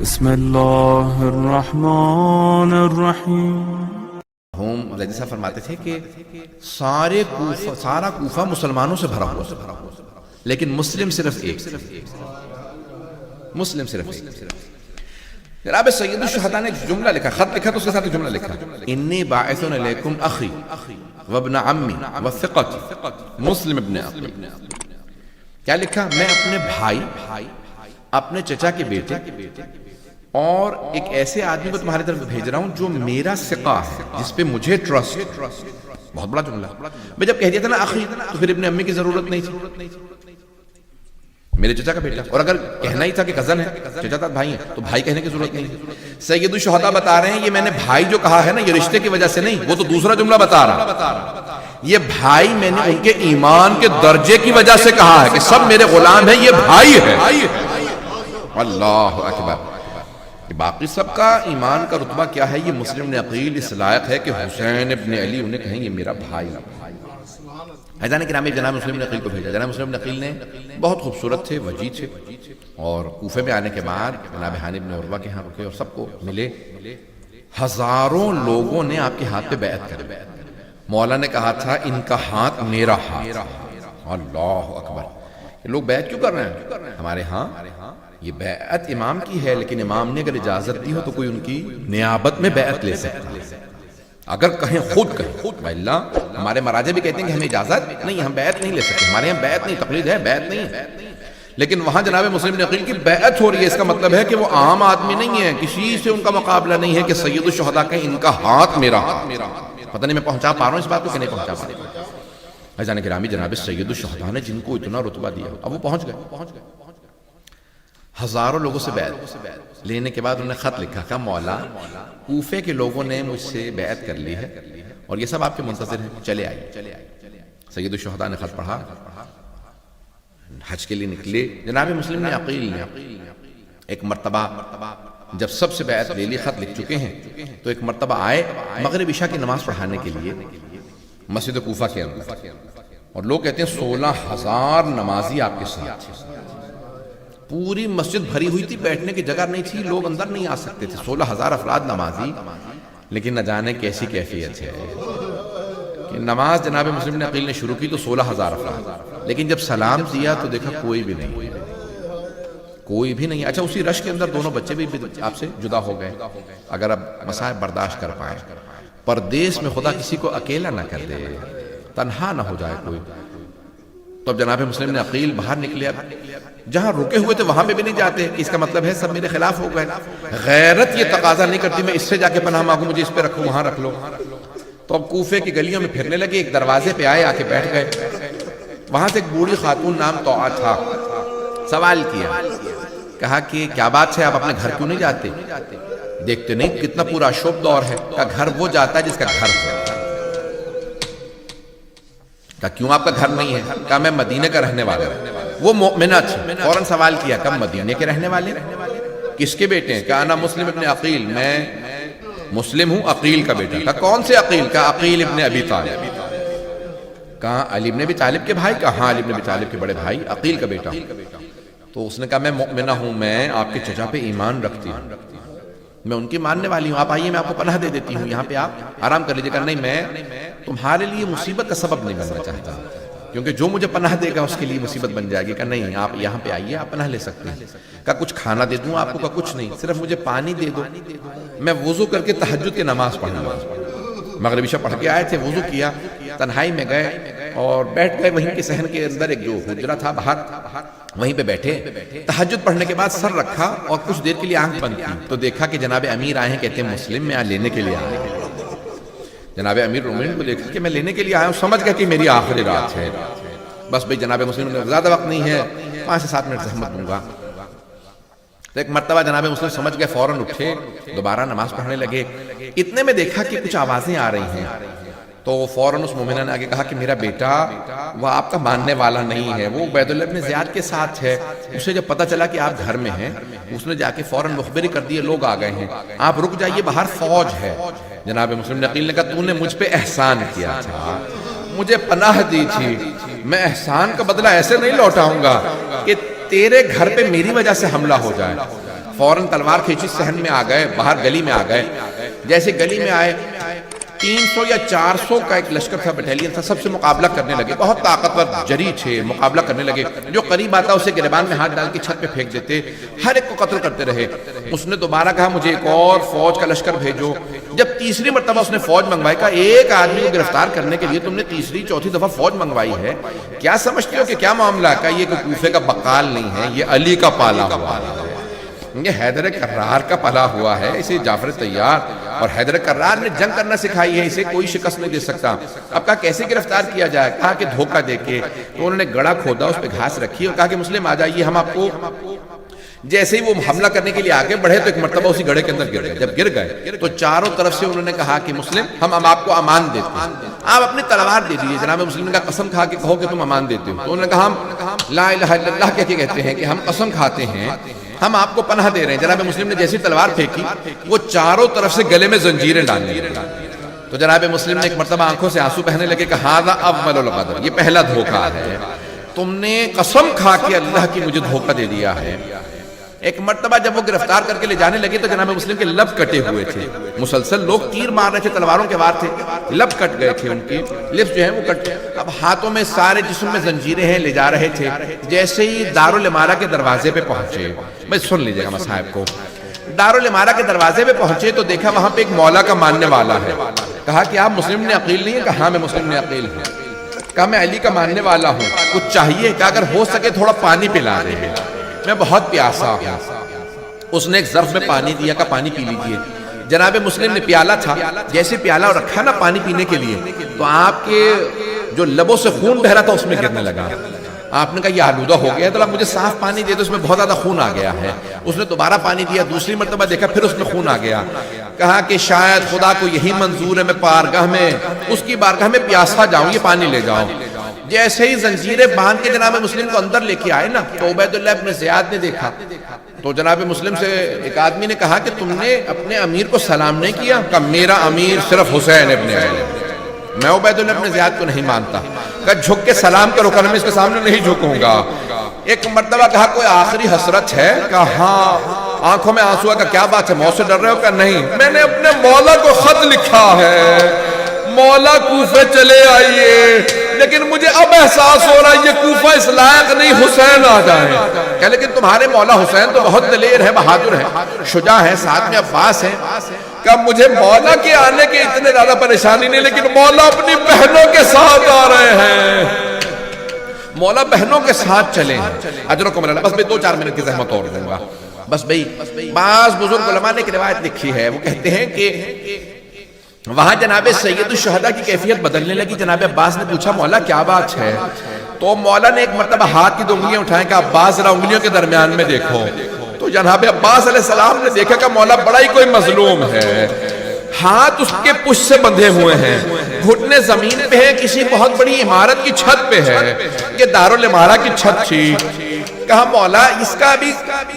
بسم اللہ الرحمن الرحیم۔ زید صاحب فرماتے تھے کہ سارا کوفہ مسلمانوں سے بھرا ہوا، لیکن مسلم صرف ایک، مسلم صرف ایک۔ جناب سید الشہداء نے ایک جملہ لکھا، خط لکھا تو اس کے ساتھ ایک جملہ لکھا، انی باعث علیکم اخی وابن عمی وثقتی مسلم ابن عقیل۔ کیا لکھا؟ میں اپنے بھائی، اپنے چچا کے بیٹے اور ایک ایسے آدمی کو تمہاری طرف بھیج رہا ہوں جو میرا ثقہ ہے، جس پہ مجھے ٹرسٹ۔ بہت بڑا جملہ۔ میں جب کہہ دیا تھا نا اخی، تو پھر ابن امی کی ضرورت نہیں تھی، میرے چچا کا بیٹا۔ اور اگر کہنا ہی تھا کہ کزن ہے، چچا تھا بھائی ہے، تو بھائی کہنے کی ضرورت نہیں تھی۔ سید الشہداء بتا رہے ہیں یہ میں نے بھائی جو کہا ہے نا، یہ رشتے کی وجہ سے نہیں، وہ تو دوسرا جملہ بتا رہا، یہ بھائی میں نے ان کے ایمان کے درجے کی وجہ سے کہا ہے کہ سب میرے غلام ہیں، یہ بھائی ہے۔ اللہ اکبر۔ باقی سب کا ایمان کا رتبہ کیا ہے، یہ مسلم ابن عقیل اس لائق ہے کہ حسین ابن علی انہیں کہیں یہ میرا بھائی ہے۔ حضرت گرامی جناب مسلم ابن عقیل کو بھیجا۔ جناب مسلم ابن عقیل نے بہت خوبصورت تھے، وجیہ تھے، اور کوفے میں آنے کے بعد جناب ہانی ابن عروہ کے ہاں رکے اور سب کو ملے۔ ہزاروں لوگوں نے آپ کے ہاتھ پہ بیعت کری۔ مولا نے کہا تھا ان کا ہاتھ میرا ہاتھ۔ اللہ اکبر۔ یہ لوگ بیعت کیوں کر رہے ہیں؟ ہمارے ہاں یہ بیعت امام کی ہے، لیکن امام نے اگر اجازت دی ہو تو کوئی ان کی نیابت میں بیعت لے سکتا ہے، اگر کہیں خود کہیں۔ اللہ ہمارے مراجع بھی کہتے ہیں کہ ہمیں اجازت نہیں، ہم بیعت نہیں لے سکتے، ہمارے یہاں بیعت نہیں، تقلید ہے، بیعت نہیں ہے۔ لیکن وہاں جناب مسلم ابن عقیل کی بیعت ہو رہی ہے، اس کا مطلب ہے کہ وہ عام آدمی نہیں ہے، کسی سے ان کا مقابلہ نہیں ہے کہ سید الشہداء کہیں ان کا ہاتھ میرا ہاتھ۔ پتہ نہیں میں پہنچا پا رہا ہوں اس بات کو کہ نہیں پہنچا پا رہا ہوں۔ عزیزان گرامی جناب سید الشہداء نے جن کو اتنا رتبہ دیا، اب وہ پہنچ گئے۔ ہزاروں لوگوں سے بیعت لینے کے بعد انہوں نے خط لکھا کہ مولا کوفے کے لوگوں نے مجھ سے بیعت کر لی ہے اور یہ سب آپ کے منتظر ہیں، چلے آئیے۔ سید الشہداء نے خط پڑھا، حج کے لیے نکلے۔ جناب مسلم نے عقیل نے ایک مرتبہ جب سب سے بیعت لے لی، خط لکھ چکے ہیں، تو ایک مرتبہ آئے مغرب عشاء کی نماز پڑھانے کے لیے مسجد کوفہ کے اندر، اور لوگ کہتے ہیں 16,000 نمازی آپ کے ساتھ تھے۔ پوری مسجد بھری ہوئی تھی، بیٹھنے کی جگہ نہیں تھی، لوگ اندر نہیں آ سکتے تھے۔ 16,000 افراد نمازی، لیکن نہ جانے کیسی کیفیت ہے کہ نماز جناب مسلم نے عقیل نے شروع کی تو 16,000 افراد، لیکن جب سلام دیا تو دیکھا کوئی بھی نہیں، کوئی بھی نہیں۔ اچھا اسی رش کے اندر دونوں بچے بھی آپ سے جدا ہو گئے۔ اگر اب مصائب برداشت کر پائیں، پردیس میں خدا کسی کو اکیلا نہ کر دے، تنہا نہ ہو جائے کوئی، تو اب جناب مسلم نے عقیل باہر نکلے۔ اب جہاں رکے ہوئے تھے وہاں پہ بھی نہیں جاتے، اس کا مطلب ہے سب میرے خلاف ہو گئے۔ غیرت یہ تقاضا نہیں کرتی میں اس سے جا کے پناہ مانگوں، مجھے اس پہ رکھو، وہاں رکھ لو۔ تو اب کوفے کی گلیوں میں پھرنے لگے، ایک دروازے پہ آئے، آ کے بیٹھ گئے۔ وہاں سے ایک بوڑھی خاتون نام طوعہ تھا، سوال کیا، کہا کہ کیا بات ہے آپ اپنے گھر کیوں نہیں جاتے؟ دیکھتے نہیں کتنا پورا شب دور ہے، کہا گھر وہ جاتا ہے جس کا گھر ہے۔ کہا کیوں آپ کا گھر نہیں ہے؟ کہا میں مدینے کا رہنے والا ہوں۔ وہ مومنہ تھی، فوراً سوال کیا، کہا مدینے کے رہنے والے؟ کس کے بیٹے ہیں؟ کہا انا مسلم ابن عقیل، میں مسلم ہوں، عقیل کا بیٹا۔ کہا کون سے عقیل؟ کہا عقیل ابن ابی طالب۔ کہا علی ابن ابی طالب کے بھائی؟ کہا ہاں علی ابن ابی طالب کے بڑے بھائی، عقیل کا بیٹا ہوں۔ تو اس نے کہا میں مومنہ ہوں، میں آپ کے چچا پہ ایمان رکھتی ہوں، میں ان کی ماننے والی ہوں، آپ آئیے میں آپ کو پناہ دے دیتی ہوں، یہاں پہ آپ آرام کر لیجیے۔ کہا نہیں، میں تمہارے لیے مصیبت کا سبب نہیں بننا چاہتا، کیونکہ جو مجھے پناہ دے گا اس کے لیے مصیبت بن جائے گی۔ کہا نہیں، آپ یہاں پہ آئیے، آپ پناہ لے سکتے ہیں۔ کہا کچھ کھانا دے دوں آپ کو؟ کہا کچھ نہیں، صرف مجھے پانی دے دو، میں وضو کر کے تہجد کی نماز پڑھوں گا۔ مغرب عشاء پڑھ کے آئے تھے، وضو کیا، تنہائی میں گئے اور بیٹھ گئے وہیں کے صحن کے اندر، ایک جو حجرہ تھا باہر، وہیں پہ بیٹھے۔ تہجد پڑھنے کے بعد سر رکھا اور کچھ دیر کے لیے آنکھ بند کی، تو دیکھا کہ جناب امیر آئے ہیں، کہتے ہیں مسلم میں لینے کے لیے آئے ہیں۔ جناب امیر مومنین کو دیکھا کہ میں لینے کے لیے آیا ہوں، سمجھ گیا کہ میری آخری رات ہے، بس بھئی جناب مسلم نے زیادہ وقت نہیں ہے، 5 سے 7 منٹ زحمت دوں گا۔ تو ایک مرتبہ جناب مسلم سمجھ گئے، فوراً اٹھے، دوبارہ نماز پڑھنے لگے۔ اتنے میں دیکھا کہ کچھ آوازیں آ رہی ہیں، تو فوراً اس مومنہ نے آگے کہا کہ میرا بیٹا وہ آپ کا ماننے والا نہیں ہے، وہ عبید اللہ بن زیاد کے ساتھ ہے۔ اسے جب پتہ چلا کہ آپ گھر میں ہیں، اس نے جا کے فوراً مخبری کر دی، لوگ آ گئے ہیں، آپ رک جائیے، باہر فوج ہے۔ جناب مسلم عقیل نے کہا تو نے مجھ پہ احسان کیا تھا، مجھے پناہ دی تھی، میں احسان کا بدلہ ایسے نہیں لوٹاؤں گا کہ تیرے گھر پہ میری وجہ سے حملہ ہو جائے۔ فوراً تلوار کھینچی، صحن میں آ گئے، باہر گلی میں آ گئے. جیسے گلی میں آئے 300 یا 400 کا ایک لشکر تھا، بٹالین تھا، سب سے مقابلہ کرنے لگے. بہت طاقتور جری تھے، مقابلہ کرنے لگے. جو قریب آتا اسے گریبان میں ہاتھ ڈال کے چھت پہ پھینک دیتے. ہر ایک کو قتل کرتے رہے. اس نے دوبارہ کہا مجھے ایک اور فوج کا لشکر بھیجو. جب تیسری مرتبہ اس نے فوج منگوائی، کہا ایک آدمی کو گرفتار کرنے کے لیے تم نے تیسری چوتھی دفعہ فوج منگوائی ہے، کیا سمجھتے ہو کہ کیا معاملہ؟ کہا یہ کوئی کوفے کا بقال نہیں ہے، یہ علی کا پالا ہوا ہے، یہ حیدر کرار کا پلا ہوا ہے. اسے جعفر طیار اور حیدر کرار نے جنگ کرنا سکھائی ہے، اسے کوئی شکست نہیں دے سکتا. اب کہا کیسے گرفتار کیا جائے؟ کہا کہ دھوکہ دے کے. تو انہوں نے گڑا کھودا، اس پہ گھاس رکھی اور کہا کہ مسلم آ جائیے، ہم آپ کو. جیسے ہی وہ حملہ کرنے کے لیے آگے بڑھے تو ایک مرتبہ اسی گڑھے کے اندر گر گئے. جب گر گئے تو چاروں طرف سے انہوں نے کہا کہ مسلم ہم آپ کو امان دیتے ہیں، آپ اپنی تلوار دے دیجیے. جناب مسلم نے کہا قسم کھا کے کہو کہ تم امان دیتے ہو. تو انہوں نے کہا ہم لا الہ الا اللہ کہہ کے کہتے ہیں کہ ہم قسم کھاتے ہیں، ہم آپ کو پناہ دے رہے ہیں. جناب مسلم نے جیسی تلوار پھینکی وہ چاروں طرف سے گلے میں زنجیریں ڈالنے لگے. تو جناب مسلم نے ایک مرتبہ آنکھوں سے آنسو بہنے لگے کہ ھذا اول الغدر، یہ پہلا دھوکہ ہے، تم نے قسم کھا کے اللہ کی مجھے دھوکہ دے دیا ہے. ایک مرتبہ جب وہ گرفتار کر کے لے جانے لگے تو جناب مسلم کے لب کٹے ہوئے تھے. مسلسل لوگ تیر مار رہے تھے، تلواروں کے وار تھے، لب کٹ گئے تھے، ان کی لپس جو ہیں وہ کٹ. اب ہاتھوں میں سارے جسم میں زنجیریں ہیں، لے جا رہے تھے. جیسے ہی دارالامارہ کے دروازے پہ پہنچے، بھائی سن لیجیے گا صاحب کو، دارالامارہ کے دروازے پہ پہنچے تو دیکھا وہاں پہ ایک مولا کا ماننے والا ہے. کہا کہ آپ مسلم نے عقیل نہیں ہے؟ کہا ہاں میں مسلم نے عقیل ہوں. کہا میں علی کا ماننے والا ہوں، کچھ چاہیے؟ کہ اگر ہو سکے تھوڑا پانی پلا دے، میں بہت پیاسا ہوں. اس نے ایک ظرف میں پانی دیا، کہ پانی پی لیجئے. جناب مسلم نے پیالہ تھا، جیسے پیالہ رکھا نا پانی پینے کے لیے تو آپ کے جو لبوں سے خون بہ رہا تھا اس میں گرنے لگا. آپ نے کہا یہ آلودہ ہو گیا ہے، تو آپ مجھے صاف پانی دے دو، اس میں بہت زیادہ خون آ گیا ہے. اس نے دوبارہ پانی دیا، دوسری مرتبہ دیکھا پھر اس میں خون آ گیا. کہا کہ شاید خدا کو یہی منظور ہے میں بارگاہ میں، اس کی بارگاہ میں پیاسا جاؤں، یہ پانی لے جاؤ. جیسے ہی زنجیریں باندھ کے جناب مسلم کو اندر لے کے آئے نا تو عبید اللہ ابن زیاد نے دیکھا. تو جناب مسلم سے ایک آدمی نے کہا کہ تم نے اپنے امیر کو سلام نہیں کیا؟ کہ میرا امیر صرف حسین ابن علی، میں عبید اللہ ابن زیاد کو نہیں مانتا. کہ جھک کے سلام کرو. کہ میں اس کے سامنے نہیں جھکوں گا. ایک مرتبہ کہا کوئی آخری حسرت ہے؟ کہ ہاں. آنکھوں میں آنسو. کا کیا بات ہے، موت سے ڈر رہے ہو؟ کہ نہیں، میں نے اپنے مولا کو خط لکھا ہے، مولا کوفے چلے آئیے، لیکن مجھے اب احساس ہو رہا ہے یہ کوفہ اس لائق نہیں، حسین آ جائیں. کہ لیکن تمہارے مولا حسین تو بہت دلیر ہے، بہادر ہے، شجاع ہے، ساتھ میں عباس ہے. کہ مجھے مولا کے آنے کے اتنے زیادہ پریشانی نہیں، لیکن مولا اپنی بہنوں کے ساتھ آ رہے ہیں، مولا بہنوں کے ساتھ چلے ہیں. اجرکم اللہ. بس میں 2-4 منٹ کی زحمت اور دوں گا. بس بھئی بعض بزرگ علماء نے ایک روایت لکھی ہے، وہ کہتے ہیں کہ وہاں جناب سید الشہداء کی کیفیت بدلنے لگی. جناب عباس نے پوچھا مولا کیا بات ہے؟ تو مولا نے ایک مرتبہ ہاتھ کی 2 انگلیاں اٹھائیں کہ عباس ذرا انگلیوں کے درمیان میں دیکھو. تو جناب عباس علیہ السلام نے دیکھا کہ مولا بڑا ہی کوئی مظلوم ہے. ہاتھ اس کے پشت سے بندھے ہوئے ہیں، گھٹنے زمین پہ ہیں، کسی بہت بڑی عمارت کی چھت پہ ہے. یہ دارالامارہ کی چھت تھی. کہا مولا اس کا بھی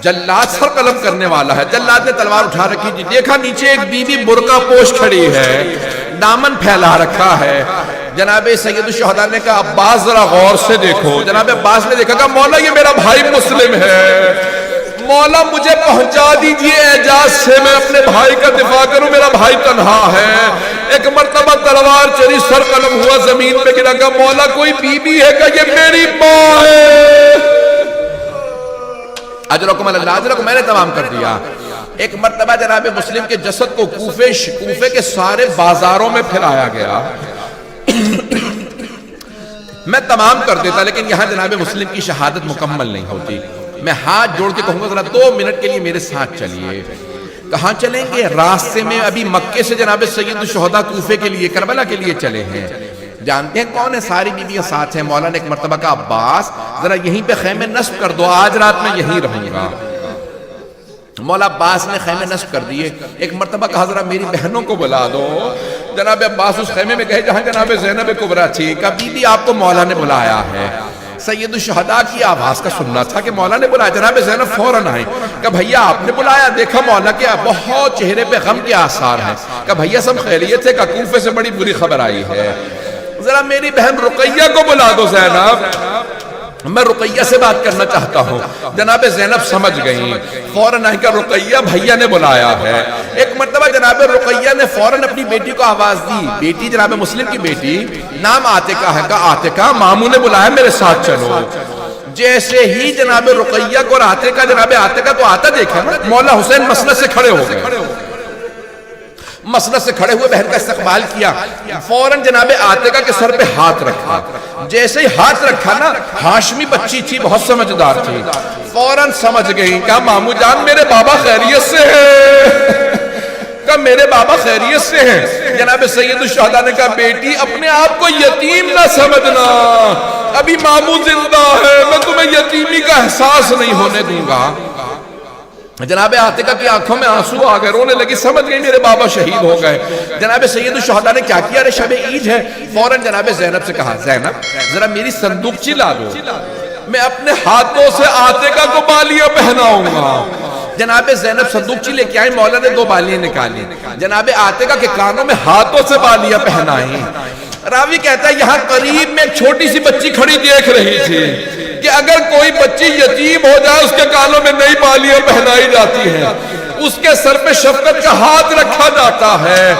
جلاد سر قلم کرنے والا ہے. جلاد نے تلوار اٹھا رکھی تھی. دیکھا نیچے ایک بیوی برقع پوش کھڑی ہے، دامن پھیلا رکھا ہے. جناب سید الشہداء نے کہا عباس ذرا غور سے دیکھو. جناب عباس نے دیکھا کہ مولا یہ میرا بھائی مسلم ہے، مولا مجھے پہنچا دیجئے اعجاز سے، میں اپنے بھائی کا دفاع کروں، میرا بھائی تنہا ہے. ایک مرتبہ تلوار چلی، سر قلم ہوا، زمین پہ گرا. کہ مولا کوئی بی بی ہے؟ کہ یہ میری ماں ہے. اجرکم اللہ. اجرکم، میں نے تمام کر دیا. ایک مرتبہ جناب مسلم کے جسد کو کوفے کے سارے بازاروں میں پھیلایا گیا. میں تمام کر دیتا لیکن یہاں جناب مسلم کی شہادت مکمل نہیں ہوتی. میں ہاتھ جوڑ کے کہوں گا ذرا 2 منٹ کے لیے میرے ساتھ چلیے. کہاں چلیں گے؟ راستے میں ابھی مکے سے جناب سید الشہداء کوفے کے لیے، کربلا کے لیے چلے ہیں. جانتے ہیں کون ہے؟ ساری بیویاں ساتھ ہیں. مولا نے ایک مرتبہ کہا عباس ذرا یہیں پہ خیمے نصب کر دو، آج رات میں یہیں رہوں گا. مولا عباس نے خیمے نصب کر دیے. ایک مرتبہ کہا ذرا میری بہنوں کو بلا دو. جناب عباس اس خیمے میں گئے جہاں جناب زینب کبریٰ تھی. کہا بی بی آپ کو مولا نے بلایا ہے. سید الشہداء کی آواز کا سننا تھا کہ مولا نے بلایا. جناب زینب فوراً آئے. کہا بھیا آپ نے بلایا؟ دیکھا مولا کے بہت چہرے پہ غم کے آثار ہیں. کہا بھیا سب خیریت ہے؟ کہ کوفے سے بڑی بری خبر آئی ہے. ذرا میری بہن رقیہ کو بلا دو زینب. میں رقیہ سے بات کرنا چاہتا ہوں. جناب زینب سمجھ گئیں, فوراً آئیں کہ رقیہ بھیا نے بلایا ہے. ایک مرتبہ جناب رقیہ نے فوراً اپنی بیٹی کو آواز دی, بیٹی جناب مسلم کی بیٹی, نام عاتقہ ہے, کہا عاتقہ ماموں نے بلایا میرے ساتھ چلو. جیسے ہی جناب رقیہ کو اور عاتقہ, جناب عاتقہ تو آتا دیکھا نا, مولا حسین مسند سے کھڑے ہو گئے. مسند سے کھڑے ہوئے بہن کا استقبال کیا, فوراً جناب عاتقہ کے سر پہ ہاتھ رکھا. جیسے ہی ہاتھ رکھا نا, ہاشمی بچی تھی, بہت سمجھدار تھی, فوراً سمجھ گئی. کہا مامو جان میرے بابا خیریت سے ہیں, کہا میرے بابا خیریت سے ہیں. جناب سید الشہداء نے کہا بیٹی اپنے آپ کو یتیم نہ سمجھنا, ابھی مامو زندہ ہے, میں تمہیں یتیمی کا احساس نہیں ہونے دوں گا. جناب عاتقہ کی آنکھوں میں آنسو آ گئے, رونے لگی, سمجھ گئی میرے بابا شہید ہو گئے. جناب سید الشہداء نے کیا کیا, ارے شب عید ہے, فوراً جناب زینب سے کہا زینب ذرا میری صندوق چلا دو, میں اپنے ہاتھوں سے عاتقہ کو بالیاں پہناؤں گا. جناب زینب صندوقچی لے کے آئیں, مولا نے 2 بالیاں نکالی, جناب عاتقہ کے کانوں میں ہاتھوں سے بالیاں پہنائیں. راوی کہتا ہے یہاں قریب میں ایک چھوٹی سی بچی کھڑی دیکھ رہی تھی کہ اگر کوئی بچی یتیم ہو جائے اس کے کانوں میں نئی بالیاں پہنائی جاتی ہیں, اس کے سر پہ شفقت کا ہاتھ رکھا جاتا ہے.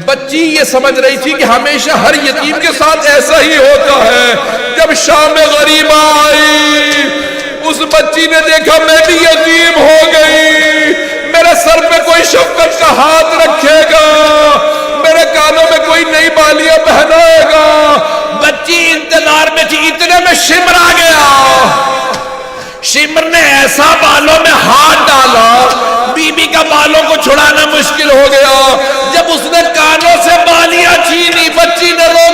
بچی یہ سمجھ رہی تھی کہ ہمیشہ ہر یتیم کے ساتھ ایسا ہی ہوتا ہے. جب شام غریبہ آئی, اس بچی نے دیکھا میں بھی یتیم ہو گئی, میرے سر پہ کوئی شفقت کا ہاتھ رکھے گا, میرے کانوں میں کوئی نئی بالیاں پہنائے گا. بچی انتظار میں تھی, اتنے میں شمر آ گیا. شمر نے ایسا بالوں میں ہاتھ ڈالا, بی بی کا بالوں کو چھڑانا مشکل ہو گیا. جب اس نے کانوں سے بالیاں چھینی, بچی نے رو